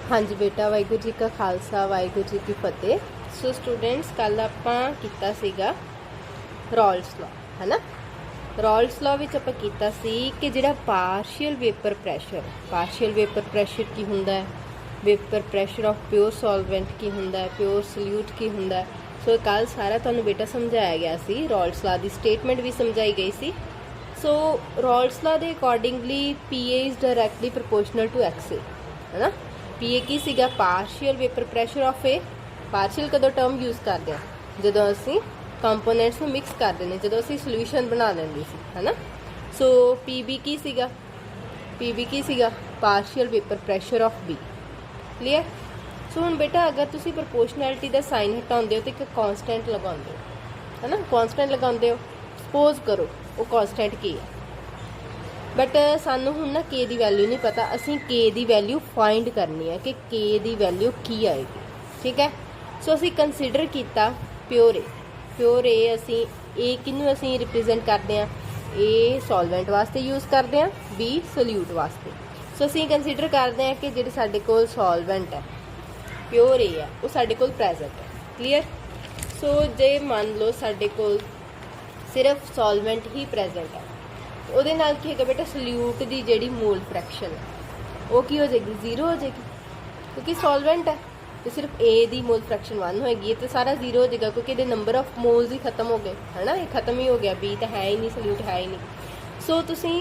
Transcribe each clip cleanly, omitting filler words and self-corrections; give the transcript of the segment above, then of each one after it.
हाँ जी बेटा, वाहिगुरू जी का खालसा वाहिगुरू जी की फतेह। सो स्टूडेंट्स, कल आपां कीता सीगा रॉल्स लॉ, है ना। रॉल्स लॉ विच आपां कीता सी कि जिहड़ा पार्शियल वेपर प्रैशर की हुंदा है, vapour pressure of pure solvent की हुंदा है, प्योर सल्यूट की हुंदा है। सो कल सारा तुहानूं बेटा समझाया गया सी, रॉल्स लॉ की स्टेटमेंट भी समझाई गई सी। सो रॉल्स लॉ के accordingly PA is directly proportional to XA, है ना। PA की सीगा partial vapour pressure of A. Partial कदों टर्म यूज़ करते हैं जदों असी कंपोनेंट्स में मिक्स करते हैं, जदों असी सोल्यूशन बना लेंगे सी, है ना। सो PB की सीगा partial vapour pressure of B। Clear. So हुण बेटा अगर तुसी प्रपोर्शनैलिटी का साइन हटाउंदे हो तो एक कॉन्सटेंट लगाउंदे हो, है ना। कॉन्सटेंट लगाउंदे हो, सपोज करो वो कॉन्सटेंट की है, बट सानू हुण ना के दी वैल्यू नहीं पता। असी के दी वैल्यू फाइंड करनी है कि के दी वैल्यू की आएगी, ठीक है। सो असी कंसीडर किया प्योर ए असी ए किनू असी रिप्रजेंट करते हैं, ए सॉल्वेंट वास्ते यूज़ करते हैं, B सोल्यूट वास्ते। सो असी कंसीडर करते हैं कि जिहड़े साडे कोल सॉल्वेंट है प्योर ए है वो साडे कोल प्रेजेंट है। क्लीयर। सो जे मान लो साडे कोल सिर्फ सॉल्वेंट ही प्रेजेंट है, ਉਹਦੇ ਨਾਲ ਕੀ ਹੈਗਾ बेटा, सल्यूट की ਜਿਹੜੀ मोल फ्रैक्शन है वो की हो जाएगी, 0 हो जाएगी, क्योंकि सॉल्वेंट है तो सिर्फ A की मोल फ्रैक्शन 1 होएगी, तो सारा 0 हो जाएगा क्योंकि ये नंबर ऑफ मोल्स ही खत्म हो गए, है ना। ये खत्म ही हो गया, B तो है ही नहीं, सल्यूट है ही नहीं। सो तुसी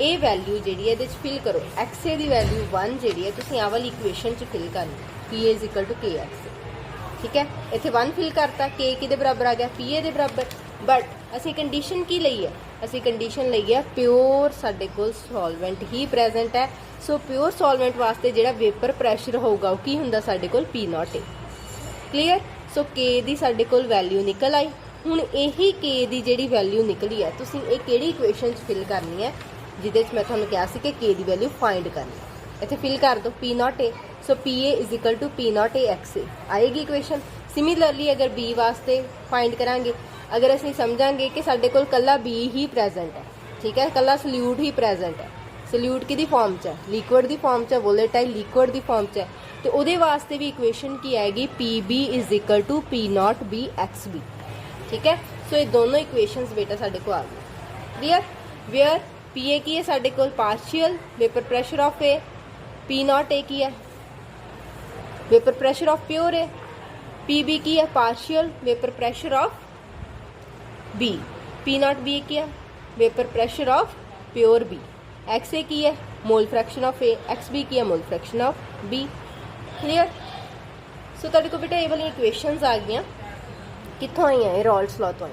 ये वैल्यू जी ये फिल करो, XA की वैल्यू 1 जी है तुसी आ वाली इक्वेशन च फिल करनी, PA = KXA, ठीक है। इत्थे 1 फिल करता, K किहदे बराबर आ गया, PA के बराबर। बट असी कंडीशन की लई है, असी कंडीशन लई है प्योर साडे कोल सॉल्वेंट ही प्रेजेंट है। सो प्योर सॉल्वेंट वास्ते जिहड़ा वेपर प्रैशर होगा वो की हुंदा साडे कोल P0 A। Clear. So K दी साडे कोल वैल्यू निकल आई। हुण यही K दी जिहड़ी वैल्यू निकली है तुसीं ये किहड़ी इक्वेशन च फिल करनी है, जिहदे च मैं तुहानूं कहा सी कि K दी वैल्यू फाइंड करनी है। इत्थे फिल कर दो P0 A। So PA = P0 A XA आएगी इक्वेशन। सिमिलरली अगर B वास्ते फाइंड करांगे, अगर असीं समझांगे कि साडे कोल कल्ला B ही प्रेजेंट है, ठीक है, कल्ला सल्यूट ही प्रेजेंट है, सल्यूट की फॉर्म च है, लिक्विड की फॉर्म च है, वोलेटाइल लिक्विड की फॉर्म च है, तो उहदे वास्ते भी इक्वेशन की आएगी PB = P0 B XB, ठीक है। सो ये दोनों इक्वेशंस बेटा साडे को आ गई। क्लीयर। वेयर PA की है साडे कोल partial vapour pressure of A, P0 A की है vapour pressure of pure A, PB की है partial vapour pressure of B, P0 B की है vapour pressure of pure B, XA की है mole fraction of A, XB की है mole fraction of B। Clear. So तुहाडे को बेटा ये वाली इक्वेशंस आ गई, कित्थों आई है, रॉल्स लॉ तो आई।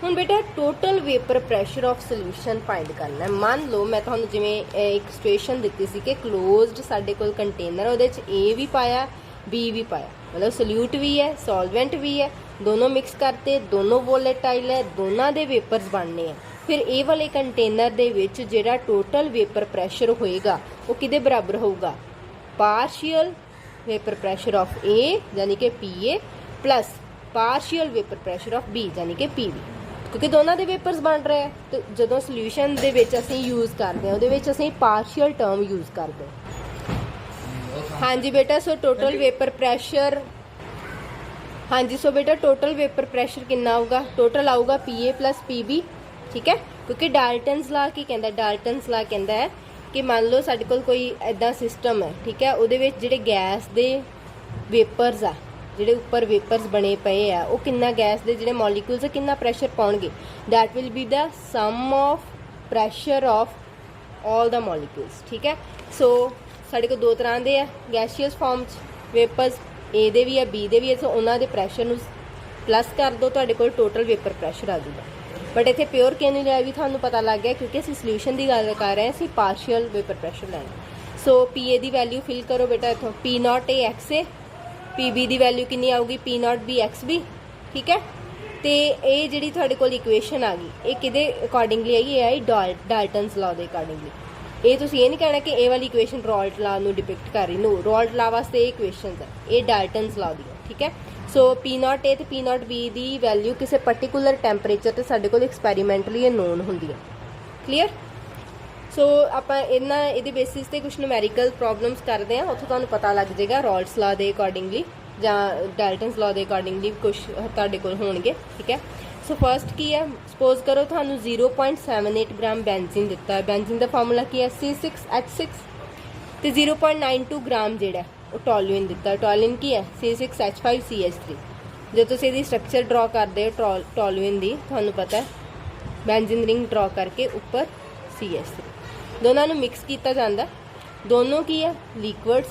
हुण बेटा total vapour pressure of solution find करना है। मान लो मैं तुहानूं जिवें एक सिचुएशन दित्ती सी कि क्लोज्ड साडे कोल कंटेनर, उहदे च A भी पाया B भी पाया, मतलब सल्यूट भी है सॉल्वेंट भी है, दोनों मिक्स करते, दोनों वोलेटाइल है, दोनों दे वेपर्स बनने हैं। फिर ए वाले कंटेनर दे विच जिहड़ा टोटल वेपर प्रैशर होएगा वो किहदे बराबर होगा, partial vapour pressure of A यानी कि PA plus partial vapour pressure of B यानी कि PB, क्योंकि दोनों दे वेपर्स बन रहे हैं। तो जदों सोल्यूशन दे विच असीं यूज़ करते हैं उहदे विच असीं पार्शियल टर्म यूज़ करते हैं। हाँ जी बेटा। सो टोटल वेपर प्रैशर, हाँ जी, सो बेटा टोटल वेपर प्रैशर कितना आऊगा, टोटल आऊगा PA + PB, ठीक है। क्योंकि डाल्टन्स लॉ की कहता, डाल्टन्स लॉ कहता है कि मान लो साडे कोल कोई इदा सिस्टम है, ठीक है, उहदे विच जिहड़े गैस दे वेपर्स आ, जिहड़े उपर वेपर्स बने पे आ, वो कितना गैस दे जिहड़े मॉलीक्यूल्स है कितना प्रैशर पाउणगे, that will be the sum of pressure of all the molecules, ठीक है। सो साडे कोल दो तरह दे है गैसियस फॉर्म च वेपर्स, A दे भी है B दे भी है। सो उन्हां दे प्रैशर नूं प्लस कर दो, तुहाडे कोल टोटल वेपर प्रैशर आ जाऊगा। बट इत्थे प्योर क्यों नहीं लिया भी तुहानूं पता लग गया, क्योंकि असीं सोल्यूशन की गल कर रहे हैं, असीं पार्शियल वेपर प्रैशर लैना। सो PA की वैल्यू फिल करो बेटा इत्थों, P0 A XA, PB की वैल्यू कितनी आऊगी, P0 B XB, ठीक है। तो ये जिहड़ी तुहाडे कोल इक्वेशन आ गई, ये किहदे अकॉर्डिंगली आई, ये आई डाल्टन्स लॉ के अकॉर्डिंगली। ये तुसीं ये नहीं कहना कि ये वाली इक्वेशन रॉल्ट लॉ नूं डिपिक्ट कर रही, नो, रॉल्ट लॉ वास्ते ये इक्वेशन है, ये डाल्टन्स लॉ दी है, ठीक है। सो P0 A ते P0 B की वैल्यू किसी पर्टिकुलर टैंपरेचर ते साडे कोल एक्सपैरीमेंटली नोन हुंदी है। क्लीयर। सो ਆਪਾਂ ਇਹਨਾਂ ਇਹਦੇ ਬੇਸਿਸ ਤੇ ਕੁਝ ਨੂਮੈਰੀਕਲ ਪ੍ਰੋਬਲਮਸ ਕਰਦੇ ਹਾਂ, ਉੱਥੇ ਤੁਹਾਨੂੰ ਪਤਾ ਲੱਗ ਜਾਏਗਾ ਰੋल्स ਲਾ ਦੇ ਅਕੋਰਡਿੰਗਲੀ ਜਾਂ ਡਾਲਟਨਸ ਲਾ ਦੇ ਅਕੋਰਡਿੰਗਲੀ ਕੁਝ ਤੁਹਾਡੇ ਕੋਲ ਹੋਣਗੇ। ਠੀਕ ਹੈ, ਸੋ ਫਸਟ ਕੀ ਹੈ, ਸਪੋਜ਼ ਕਰੋ ਤੁਹਾਨੂੰ 0.78 ਗ੍ਰਾਮ ਬੈਂਜ਼ੀਨ ਦਿੱਤਾ ਹੈ। ਬੈਂਜ਼ੀਨ ਦਾ ਫਾਰਮੂਲਾ ਕੀ ਹੈ, C6H6 ਤੇ 0.92 ਗ੍ਰਾਮ ਜਿਹੜਾ ਉਹ ਟੋਲੂਇਨ ਦਿੱਤਾ ਹੈ। ਟੋਲੂਇਨ ਕੀ ਹੈ, C6H5CH3। ਜੇ ਤੁਸੀਂ ਇਹਦੀ ਸਟਰਕਚਰ ਡਰਾ ਕਰਦੇ ਹੋ ਟੋਲੂਇਨ ਦੀ, ਤੁਹਾਨੂੰ ਪਤਾ ਹੈ ਬੈਂਜ਼ੀਨ ਰਿੰਗ ਡਰਾ ਕਰਕੇ ਉੱਪਰ CH3, ਦੋਨਾਂ ਨੂੰ ਮਿਕਸ ਕੀਤਾ ਜਾਂਦਾ। ਦੋਨੋਂ ਕੀ ਹੈ, ਲਿਕਵਿਡਸ।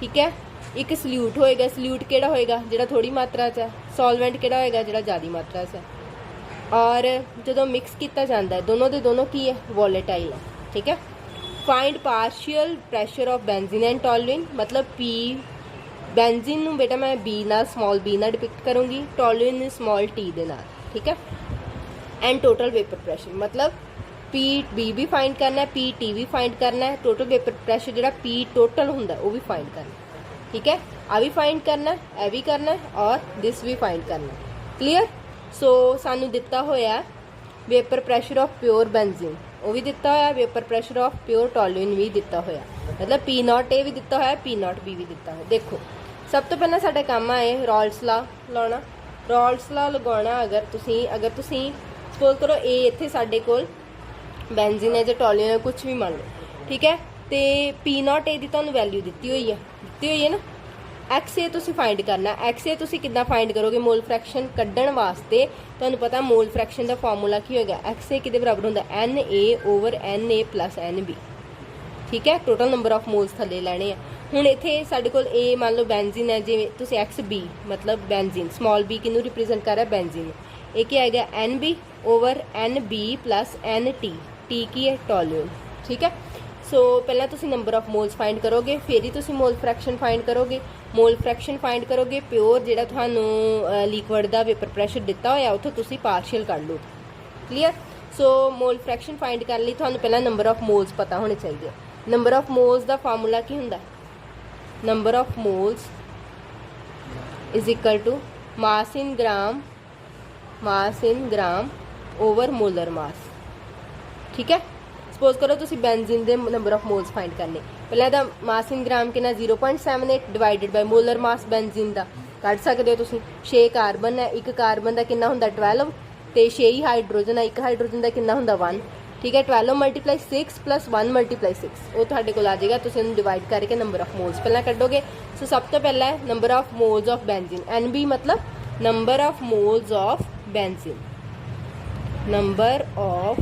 ਠੀਕ ਹੈ, ਇੱਕ ਸਲਿਊਟ ਹੋਏਗਾ। ਸਲਿਊਟ ਕਿਹੜਾ ਹੋਏਗਾ, ਜਿਹੜਾ ਥੋੜੀ ਮਾਤਰਾ 'ਚ ਹੈ। ਸੋਲਵੈਂਟ ਕਿਹੜਾ ਹੋਏਗਾ, ਜਿਹੜਾ ਜ਼ਿਆਦਾ ਮਾਤਰਾ 'ਚ ਹੈ। ਔਰ ਜਦੋਂ ਮਿਕਸ ਕੀਤਾ ਜਾਂਦਾ ਹੈ ਦੋਨੋਂ ਦੇ ਦੋਨੋਂ ਕੀ ਹੈ, ਵੋਲੇਟਾਈਲ ਹੈ। ਠੀਕ ਹੈ, find partial pressure of benzene and toluene, मतलब पी बेंजीन नूं बेटा मैं बी नाल स्मॉल बी नाल डिपिक्ट करूँगी, टोलुइन स्मॉल टी दे नाल। ठीक है, एंड टोटल वेपर प्रैशर मतलब पी बी भी फाइंड करना है, पी टी भी फाइंड करना है, टोटल वेपर प्रैशर जो पी टोटल होंगे वो भी फाइंड करना है। ठीक है, आ भी फाइंड करना है, ए भी करना है और दिस भी फाइंड करना है। क्लीयर। सो सानू दिता होया vapour pressure of pure benzene वो भी दिता होया, vapour pressure of pure toluene भी दिता होया, मतलब P0 A भी दिता होया, P0 B भी दिता है। देखो सब तो पहला साडा काम आए रॉल्स ला लाना। रॉल्स ला लगाना अगर तुसी सपोज करो ए इत्थे साडे कोल बेंजीन है जो टोलुइन है कुछ भी मान लो। ठीक है, तो P0 A की तुहानू वैल्यू दी हुई है ना। एक्स ए तुसी फाइंड करना। एक्स ए तुसी किद्दां फाइंड करोगे, मोल फ्रैक्शन कड्ढण वास्ते तुहानू पता मोल फ्रैक्शन का फॉर्मूला की होगा, एक्स ए किहदे बराबर होंदा, NA/NA प्लस NB। ठीक है, टोटल नंबर ऑफ मोल्स थल्ले लैणे आ। हुण इत्थे साडे कोल ए मान लो बेंजीन है, जिवें तुसी XB मतलब बेंजीन स्मॉल b किनू रिप्रेजेंट कर रहा है, बेंजीन। ये क्या आएगा, NB/NB प्लस NT। टी की है, टोलुइन। ठीक है, सो पहला तुसी नंबर ऑफ मोल्स फाइंड करोगे, फिर ही तुसी मोल फ्रैक्शन फाइंड करोगे। मोल फ्रैक्शन फाइंड करोगे प्योर जिहड़ा तुहानू लिक्विड दा वेपर प्रैशर दिता होया उत्थों तुसी पार्शियल कढ लो। क्लीयर। सो मोल फ्रैक्शन फाइंड करने लई तुहानू पहला नंबर ऑफ मोल्स पता होने चाहिए। नंबर ऑफ मोल्स दा फार्मूला की हुंदा, number of moles is equal to mass in gram over molar mass. ठीक है, सपोज करो तुसी बेंजीन दे नंबर ऑफ मोल्स फाइंड करने, पहले दा मास इन ग्राम कितना 0.78 divided by molar mass benzene दा कढ सकदे हो तुसी। 6 कार्बन है, एक कार्बन दा कितना हुंदा 12 ते 6 ही हाइड्रोजन है, एक हाइड्रोजन दा कितना हुंदा 1। ठीक है, 12 मल्टीप्लाई 6 प्लस 1 मल्टीप्लाई 6 वो तुहाडे कोल आ जाएगा। तुसी इहनूं डिवाइड करके नंबर ऑफ मोल्स पहला कढोगे। सो सब तो पहला है number of moles of benzene, NB मतलब number of moles of benzene, number of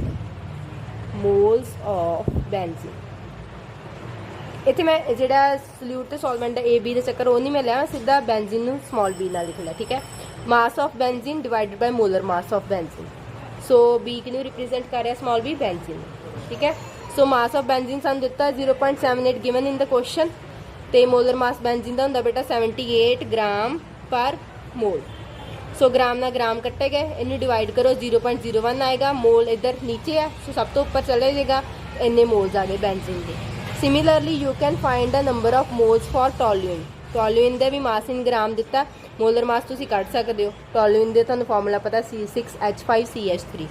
moles of benzene. इत्थे मैं जिहड़ा सल्यूट ते सॉल्वेंट ए बी दे चक्कर वो नहीं मैं लिया, सीधा बेंजीन नूं स्मॉल b नाल लिख लिया। ठीक है, mass of benzene divided by molar mass of benzene. So b किनू रिप्रेजेंट कर रहा है, स्मॉल b बेंजीन। ठीक है, सो मास ऑफ बेंजीन सानू दिता 0.78 गिवन इन द क्वेश्चन, ते मोलर मास बेंजीन दा हुंदा बेटा 78 ग्राम पर मोल। सो ग्राम ना ग्राम कट्टे गए, इन्हें डिवाइड करो 0.01 आएगा, मोल इधर नीचे है सो सब तो ऊपर चले जाएगा, इन्ने मोल्स आ गए बेंजीन के। Similarly you can find the number of moles for toluene. Toluene दे भी मास इन ग्राम दिता, मोलर मास तुसी कढ सकदे हो। टोलुइन दे तुहानू फॉर्मूला पता C6H5CH3,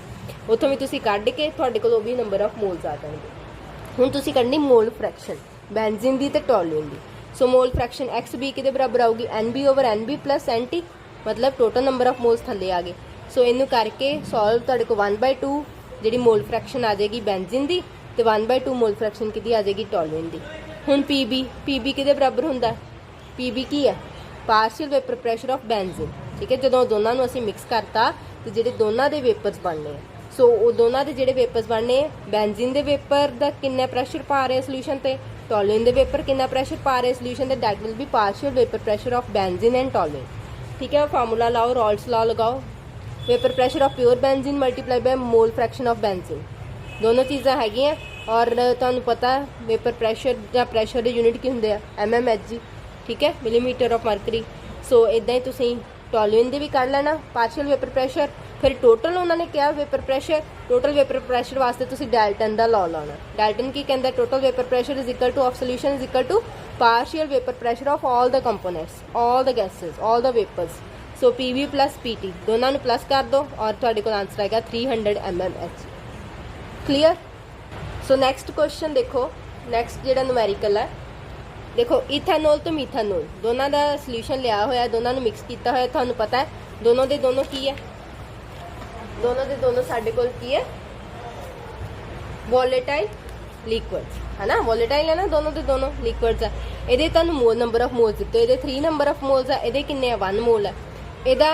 उत्थों भी तुसी कढ के तुहाडे कोल भी नंबर ऑफ मोल्स आ जाणगे। हुण तुसी कढनी मोल फ्रैक्शन बेंजीन दी ते टोलुइन दी। सो मोल फ्रैक्शन XB किहदे बराबर आऊगी, NB/NB प्लस NT, मतलब टोटल नंबर ऑफ मोल्स थल्ले आ गए। सो इनू करके सॉल्व तुहाडे को 1/2 जिहड़ी मोल फ्रैक्शन आ जाएगी बेंजीन दी, ते 1/2 मोल फ्रैक्शन किहदी आ जाएगी टोलुइन दी। हुण PB किहदे बराबर हुंदा, PB की है, partial vapour pressure of benzene. ठीक है, जदों दोनों नूं असीं मिक्स करता तो जिहड़े दोनों दे वेपर्स बनने, सो वो दोनों दे जिहड़े वेपर्स बनने, बेंजीन दे वेपर दा किन्ना प्रैशर पा रहे सोल्यूशन ते, टोलुइन दे वेपर किन्ना प्रैशर पा रहे सोल्यूशन ते, that will B partial vapour pressure of benzene and toluene. ठीक है, फार्मूला लाओ, रॉल्स लॉ लगाओ, vapour pressure of pure benzene multiply by mole fraction of benzene, दोनों चीज़ां हैगियां। और तुहानू पता वेपर प्रैशर या प्रैशर के यूनिट की होंगे mmHg। ठीक है, मिलीमीटर ऑफ मरकरी। सो इदा ही तुसी टोलुइन दे भी कढ लेना पार्शियल वेपर प्रैशर, फिर टोटल उन्होंने कहा vapour pressure, total vapour pressure वास्ते तुसी डाल्टन का लॉ लाना। डाल्टन की कहता, total vapour pressure is equal to of solution is equal to partial vapour pressure of all the components, all the gases, all the vapours. So PB plus PT दोनों को plus कर दो और तुहाडे कोल answer आएगा 300 mmHg। Clear. सो next question देखो, next जिहड़ा numerical है, देखो इथेनॉल तो मीथेनॉल दोनों का सल्यूशन लिया होया, दोनों को मिक्स किया होया, तुहानू पता है दोनों दे दोनों की है, दोनों दे दोनों साडे कोल की है, वोलेटाइल लिक्विड्स है ना, वोलेटाइल है ना, दोनों दे दोनों लिक्विड्स है। ये तुहानू मोल नंबर ऑफ मोल्स दिते, ये 3 नंबर ऑफ मोल्स है, ये किन्ने 1 मोल है। ਇਹਦਾ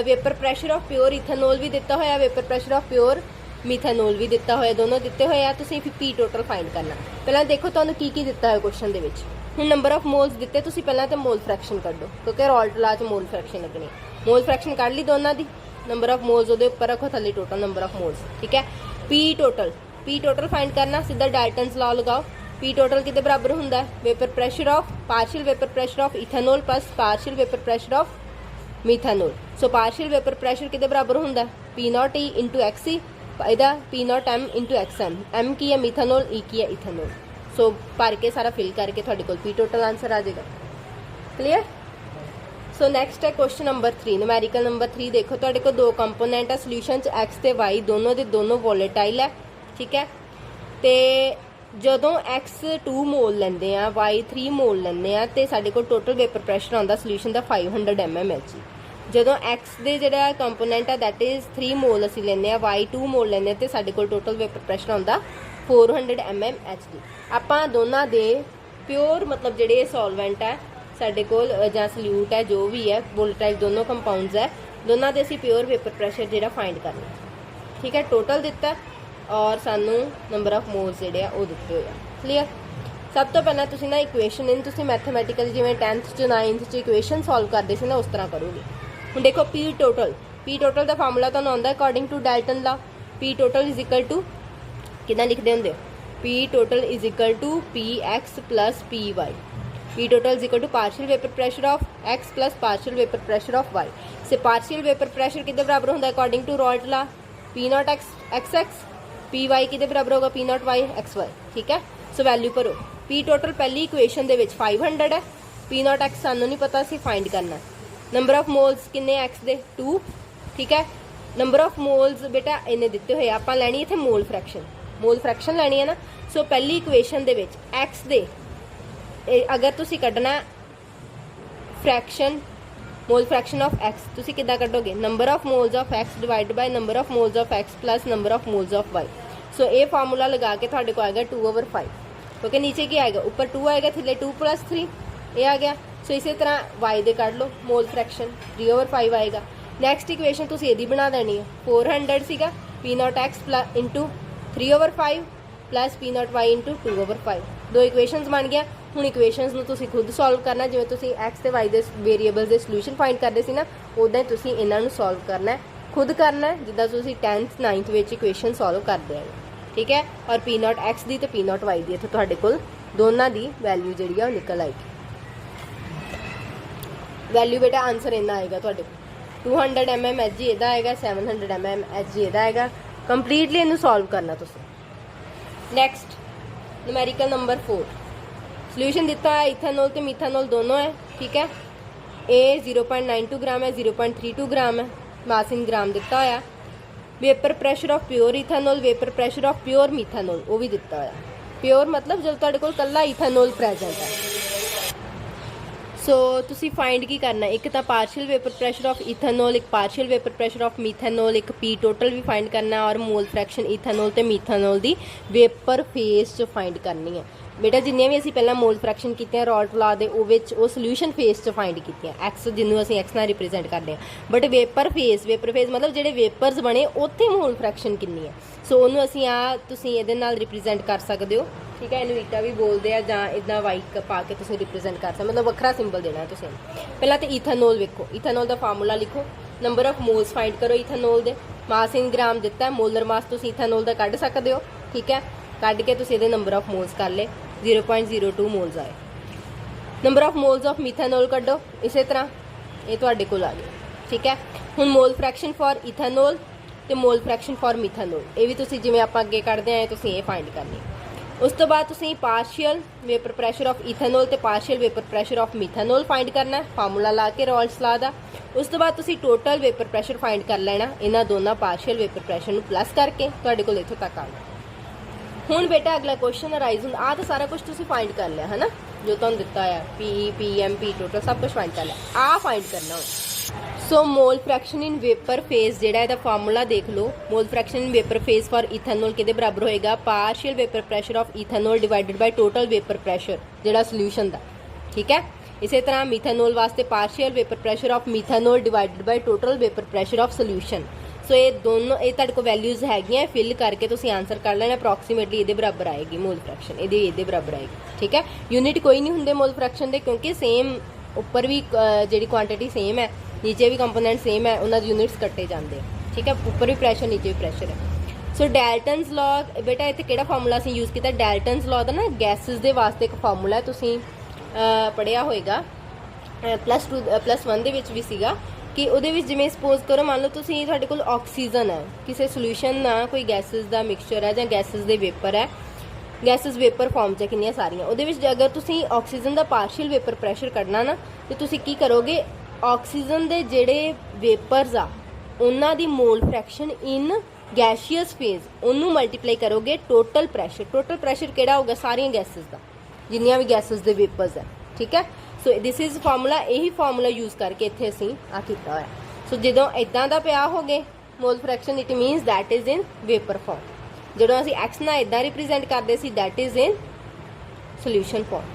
vapour pressure of pure ethanol भी दिता होया, vapour pressure of pure methanol भी दिता होया, दोनों दिते होए आ। तुसीं पी टोटल फाइंड करना। पहला देखो तुहानू की दिता है क्वेश्चन दे विच। हुण नंबर ऑफ मोल्स दिते, तुसीं पहला तो मोल फ्रैक्शन कड्डो, क्योंकि रॉल्ट ला च मोल फ्रैक्शन लगनी। मोल फ्रैक्शन कढ ली दोनों दी, नंबर ऑफ मोल्स उहदे उपर रखो, थल्ले टोटल नंबर ऑफ मोल्स, ठीक है। पी टोटल फाइंड करना, सीधा डाल्टन्स लॉ लगाओ। पी टोटल किहदे बराबर हुंदा है, vapour pressure of partial vapour pressure of ethanol plus partial vapour pressure of methanol. So partial vapour pressure किहदे बराबर हुंदा है, P nought E into X E, इहदा P nought M into X M. M की है methanol, ई की है ethanol. सो भर के सारा फिल करके तुहाडे कोल पी टोटल आंसर आ जाएगा। क्लीयर। सो नैक्सट है क्वेश्चन नंबर 3, न्यूमेरिकल नंबर 3। देखो तुहाडे कोल दो कंपोनेंट है सल्यूशन च, एक्स ते वाई दोनों दे दोनों वोलेटाइल है, ठीक है। तो ਜਦੋਂ एक्स 2 मोल लेंदे आ, वाई 3 मोल लेंदे आ, तो साडे कोल टोटल वेपर प्रैशर आउंदा सल्यूशन दा 500 mmHg। ਜਦੋਂ एक्स दे जिहड़ा कंपोनेंट है दैट इज़ 3 मोल असीं लैंदे आ, वाई 2 मोल लैंदे आ, तो साडे कोल टोटल वेपर प्रैशर आउंदा 400 mmHg। आपां दोनां दे प्योर मतलब जिहड़े सॉल्वेंट है साडे कोल जां सल्यूट है, जो भी है वोलेटाइल दोनों कंपाउंड्स है, दोनों दे असीं प्योर वेपर प्रैशर जिहड़ा फाइंड करना, ठीक है। टोटल दिता और सानू नंबर ऑफ मोल्स जिहड़े आ वो दिते होए आ। क्लीयर। सब तो पहला तुसीं ना इक्वेशन इन तुसीं मैथमैटिकल जिवें 10th च 9th च इक्वेशन सॉल्व करदे सी ना, उस तरह करोगे। हुण देखो पी टोटल का फार्मूला तुहानूं आउंदा according to Dalton law. P total is equal to किदां लिखदे हुंदे हो, P total is equal to P X plus P Y. P total is equal to partial vapour pressure of X plus partial vapour pressure of Y. Say partial vapour pressure किहदे बराबर हुंदा according to Raoult law, P not X X, P Y किहदे बराबर होगा, P not Y X Y, ठीक है। So value भरो। P total पहली इक्वेशन दे विच 500 है, पी नॉट एक्स सानू नहीं पता, असीं फाइंड करना। नंबर ऑफ मोल्स किन्ने एक्स दे 2, ठीक है। नंबर ऑफ मोल्स बेटा इन्ने दिते हुए, आपां लैनी इत्थे मोल फ्रैक्शन लैनी है ना। सो पहली इक्वेशन दे विच एक्स दे अगर तुसीं कड्ढना fraction mole fraction of X, तुसीं किद्दां कड्ढोगे, number of moles of X divide by number of moles of X plus number of moles of Y. So ये फार्मूला लगा के तुहाडे को आएगा 2/5, क्योंकि नीचे की आएगा, ऊपर 2 आएगा, थल्ले 2 + 3 ये आ गया। सो इसी तरह why they कढ़ low mole fraction 3/5 आएगा। नैक्सट इक्वेशन तुसीं इहदी बना देनी है, 400 सीगा P not X plus into 3/5 plus P not Y into 2/5। दो इक्वेशनस बन गया। हुण इक्वेशनस नूं तुसीं खुद सॉल्व करना, जिवें तुसीं एक्स ते वाई दे वेरीएबल्स दे सल्यूशन फाइंड करदे सी ना, उदां ही तुसीं इन्हां नूं सॉल्व करना है, खुद करना है, जिद्दां तुसीं 10th 9th विच इक्वेशन सॉल्व करदे हैं, ठीक है। और पी नॉट एक्स दी ते पी नॉट वाई दी इत्थे तुहाडे कोल दोनां दी वैल्यू जिहड़ी आ निकल आएगी। वैल्यू बेटा आंसर इन्ना आएगा तुहाडे कोल 200 mmHg इहदा आएगा, 700 mmHg इहदा आएगा। कंप्लीटली इनू सॉल्व करना तुसीं। नैक्सट न्यूमेरिकल नंबर 4, सल्यूशन दिता है इथेनॉल तो मीथेनॉल दोनों है, ठीक है। ए 0.92 ग्राम है, 0.32 ग्राम है, मास इन ग्राम दिता होया। Vapour pressure of pure ethanol, vapour pressure of pure methanol वो भी दिता होया। प्योर मतलब जब तुहाडे कोल कल्ला इथेनॉल प्रेजेंट है। सो तुसी फाइंड की करना, एक तो partial vapour pressure of ethanol, एक partial vapour pressure of methanol, एक पी टोटल भी फाइंड करना है, और मोल फ्रैक्शन इथेनॉल ते मीथेनॉल दी वेपर फेस च फाइंड करनी है। बेटा जिन्नियां भी असीं पहला मोल फ्रैक्शन कीतियां रॉल्ट लॉ दे वो सल्यूशन फेस च फाइंड कीतियां, एक्स जिन्नू असीं एक्स नाल रिप्रेजेंट करते हैं। बट वेपर फेस मतलब जिहड़े वेपर्स बने उत्थे मोल फ्रैक्शन कितनी है। सो उहनूं असीं तुसीं इहदे नाल रिप्रेजेंट कर सकते हो, ठीक है। इनू ईटा भी बोलते हैं, जां इदां वाइट पा के तुसीं रिप्रेजेंट कर सकते, मतलब वखरा सिंबल देना है तुसीं। पहला तो इथेनॉल वेखो, इथेनॉल का फार्मूला लिखो, नंबर ऑफ मोल्स फाइंड करो इथेनॉल दे, मास इन ग्राम दिता है, मोलर मास तुसीं इथेनॉल का कढ़ सकते हो, ठीक है। कढ़ के तुसीं इहदे नंबर ऑफ मोल्स कर ले, 0.02 मोल्स आए। Number of moles of methanol कड्डो, इस तरह ये तुहाडे कोल आ गया, ठीक है। हुण मोल फ्रैक्शन फॉर इथेनॉल ते मोल फ्रैक्शन फॉर मीथेनॉल ये भी तुसीं जिवें आपां अगे कढ़दे आए तुसीं ये फाइंड करनी। उस तो बाद तुसीं partial vapour pressure of ethanol ते partial vapour pressure of methanol find करना है, फार्मूला ला के रॉल्ट्स लॉ दा। उस तो बाद तुसीं टोटल वेपर प्रैशर फाइंड कर लेना, इन्हां दोनों पार्शियल वेपर प्रैशर नूं प्लस करके तुहाडे कोल इत्थों तक आ गया। ਹੁਣ ਬੇਟਾ ਅਗਲਾ ਕੁਐਸਚਨ ਅਰਾਈਜ਼ ਹੁੰਦਾ, ਆ ਤਾਂ ਸਾਰਾ ਕੁਝ ਤੁਸੀਂ ਫਾਈਂਡ ਕਰ ਲਿਆ ਹੈ ਨਾ, ਜੋ ਤੁਹਾਨੂੰ ਦਿੱਤਾ ਆ ਪੀ ਪੀਐਮ ਪੀ ਟੋਟਲ ਸਭ ਕੁਝ ਫਾਈਂਡ ਕਰ ਲਿਆ, ਆ ਫਾਈਂਡ ਕਰਨਾ ਹੁਣ। So mole fraction in vapour phase ਜਿਹੜਾ ਇਹਦਾ ਫਾਰਮੂਲਾ ਦੇਖ ਲਓ, mole fraction in vapour phase for ethanol ਕਿਹਦੇ ਬਰਾਬਰ ਹੋਏਗਾ, partial vapour pressure of ethanol divided by total vapour pressure ਜਿਹੜਾ ਸੋਲੂਸ਼ਨ ਦਾ, ਠੀਕ ਹੈ। ਇਸੇ ਤਰ੍ਹਾਂ ਮੀਥੇਨॉल ਵਾਸਤੇ partial vapour pressure of methanol divided by total vapour pressure of solution. So ਇਹ ਦੋਨੋਂ ਇਹ ਤੁਹਾਡੇ ਕੋਲ ਵੈਲਿਊਜ਼ ਹੈਗੀਆਂ, ਫਿਲ ਕਰਕੇ ਤੁਸੀਂ ਆਨਸਰ ਕਰ ਲੈਣਾ, ਅਪਰੋਕਸੀਮੇਟਲੀ ਇਹਦੇ ਬਰਾਬਰ ਆਏਗੀ ਮੋਲ ਫ੍ਰੈਕਸ਼ਨ, ਇਹਦੇ ਬਰਾਬਰ ਆਏਗੀ, ਠੀਕ ਹੈ। ਯੂਨਿਟ ਕੋਈ ਨਹੀਂ ਹੁੰਦੇ ਮੋਲ ਫ੍ਰੈਕਸ਼ਨ ਦੇ, ਕਿਉਂਕਿ ਸੇਮ ਉੱਪਰ ਵੀ ਜਿਹੜੀ ਕੁਆਂਟੀਟੀ ਸੇਮ ਹੈ, ਨੀਚੇ ਵੀ ਕੰਪੋਨੈਂਟ ਸੇਮ ਹੈ, ਉਹਨਾਂ ਦੇ ਯੂਨਿਟਸ ਕੱਟੇ ਜਾਂਦੇ ਆ, ਠੀਕ ਹੈ। ਉੱਪਰ ਵੀ ਪ੍ਰੈਸ਼ਰ ਨੀਚੇ ਵੀ ਪ੍ਰੈਸ਼ਰ ਹੈ। ਸੋ ਡੈਲਟਨਸ ਲਾਅ ਬੇਟਾ ਇੱਥੇ ਕਿਹੜਾ ਫਾਰਮੂਲਾ ਅਸੀਂ ਯੂਜ਼ ਕੀਤਾ, ਡੈਲਟਨਸ ਲਾਅ ਦਾ ਨਾ ਗੈਸਿਸ ਦੇ ਵਾਸਤੇ ਇੱਕ ਫਾਰਮੂਲਾ ਤੁਸੀਂ ਪੜ੍ਹਿਆ ਹੋਏਗਾ, +1 ਦੇ ਵਿੱਚ ਵੀ ਸੀਗਾ ਕਿ ਉਹਦੇ ਵਿੱਚ ਜਿਵੇਂ ਸਪੋਜ਼ ਕਰੋ ਮੰਨ ਲਓ ਤੁਸੀਂ ਤੁਹਾਡੇ ਕੋਲ ਆਕਸੀਜਨ ਹੈ, ਕਿਸੇ ਸੋਲੂਸ਼ਨ ਨਾਲ ਕੋਈ ਗੈਸਿਸ ਦਾ ਮਿਕਸਚਰ ਹੈ ਜਾਂ ਗੈਸਿਸ ਦੇ ਵੇਪਰ ਹੈ, ਗੈਸਿਸ ਵੇਪਰ ਫਾਰਮ 'ਚ ਕਿੰਨੀਆਂ ਸਾਰੀਆਂ, ਉਹਦੇ ਵਿੱਚ ਅਗਰ ਤੁਸੀਂ ਆਕਸੀਜਨ ਦਾ ਪਾਰਸ਼ੀਅਲ ਵੇਪਰ ਪ੍ਰੈਸ਼ਰ ਕੱਢਣਾ ਨਾ, ਤੇ ਤੁਸੀਂ ਕੀ ਕਰੋਗੇ, ਆਕਸੀਜਨ ਦੇ ਜਿਹੜੇ ਵੇਪਰਸ ਆ ਉਹਨਾਂ ਦੀ ਮੋਲ ਫ੍ਰੈਕਸ਼ਨ ਇਨ ਗੈਸੀਅਸ ਫੇਜ਼ ਉਹਨੂੰ ਮਲਟੀਪਲਾਈ ਕਰੋਗੇ ਟੋਟਲ ਪ੍ਰੈਸ਼ਰ ਕਿਹੜਾ ਹੋਊਗਾ, ਸਾਰੀਆਂ ਗੈਸਿਸ ਦਾ, ਜਿੰਨੀਆਂ ਵੀ ਗੈਸਿਸ ਦੇ ਵੇਪਰਸ ਹੈ, ਠੀਕ ਹੈ। ਸੋ ਦਿਸ ਇਜ਼ ਫਾਰਮੂਲਾ, ਇਹੀ ਫਾਰਮੂਲਾ ਯੂਜ਼ ਕਰਕੇ ਇੱਥੇ ਅਸੀਂ ਆ ਕੀਤਾ ਹੋਇਆ। ਸੋ ਜਦੋਂ ਇਦਾਂ ਦਾ ਪਿਆ ਹੋਗੇ mole fraction, it means that is in vapour form. ਜਦੋਂ ਅਸੀਂ x ਨਾਲ ਇਦਾਂ ਰਿਪਰੈਜ਼ੈਂਟ ਕਰਦੇ ਸੀ, that is in solution form,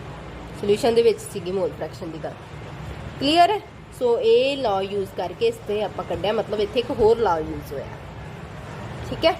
solution ਦੇ ਵਿੱਚ ਸੀਗੀ ਮੋਲ ਫ੍ਰੈਕਸ਼ਨ ਦੀ ਗੱਲ, ਕਲੀਅਰ ਹੈ। ਸੋ ਇਹ ਲਾਅ ਯੂਜ਼ ਕਰਕੇ ਇਸ ਤੇ ਆਪਾਂ ਕੱਢਿਆ, ਮਤਲਬ ਇੱਥੇ ਇੱਕ ਹੋਰ ਲਾਅ ਯੂਜ਼ ਹੋਇਆ, ਠੀਕ ਹੈ।